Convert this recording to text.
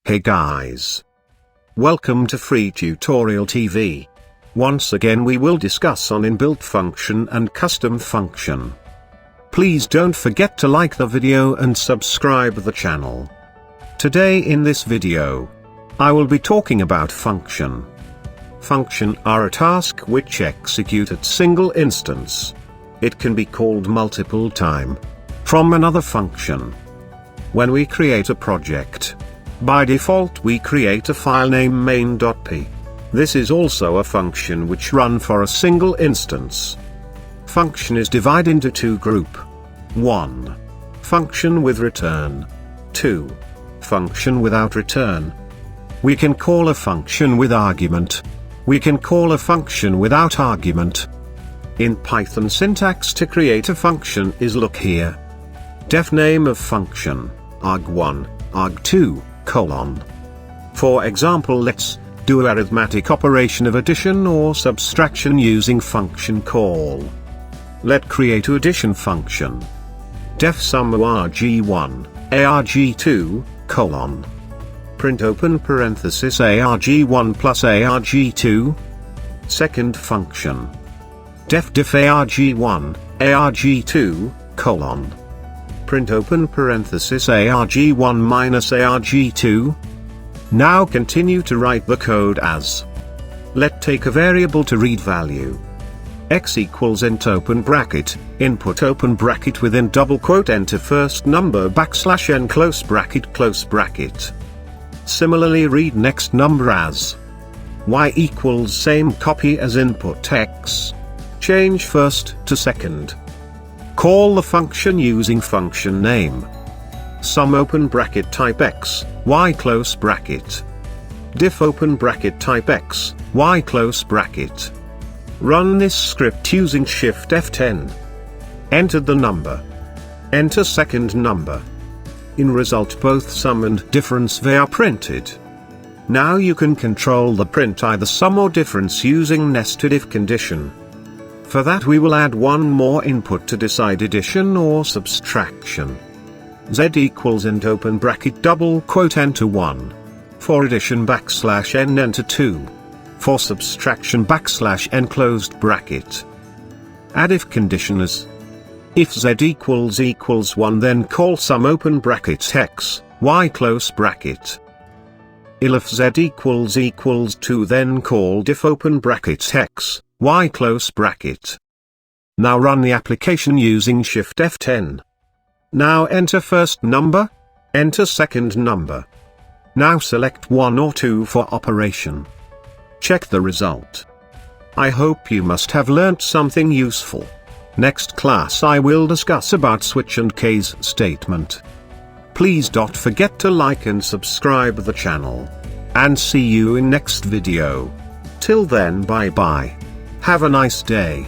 Hey guys! Welcome to Free Tutorial TV. Once again we will discuss on inbuilt function and custom function. Please don't forget to like the video and subscribe the channel. Today in this video, I will be talking about function. Function are a task which execute at single instance. It can be called multiple time from another function. When we create a project, by default we create a file name main.py. This is also a function which run for a single instance. Function is divided into two group. 1. Function with return. 2. Function without return. We can call a function with argument. We can call a function without argument. In Python, syntax to create a function is look here. Def name of function, arg1, arg2, colon. For example, let's do arithmetic operation of addition or subtraction using function call. Let create a addition function. Def sum arg1, arg2, colon. Print open parenthesis arg1 plus arg2. Second function. Def arg1, arg2, colon. Print open parenthesis arg1 minus arg2. Now continue to write the code as. Let take a variable to read value. X equals int open bracket, input open bracket within double quote enter first number backslash n close bracket. Similarly read next number as. Y equals same copy as input X. Change first to second. Call the function using function name. Sum open bracket type X, Y close bracket. Diff open bracket type X, Y close bracket. Run this script using Shift F10. Enter the number. Enter second number. In result both sum and difference they are printed. Now you can control the print either sum or difference using nested if condition. For that we will add one more input to decide addition or subtraction. Z equals int open bracket double quote enter 1. For addition backslash n enter 2. For subtraction backslash n closed bracket. Add if condition as. If z equals 1 then call sum open bracket x, y close bracket. If z equals 2 then call diff open bracket x, y close bracket. Now run the application using Shift F10. Now enter first number. Enter second number. Now select 1 or 2 for operation. Check the result. I hope you must have learnt something useful. Next class I will discuss about switch and case statement. Please don't forget to like and subscribe the channel. And see you in next video. Till then bye bye. Have a nice day.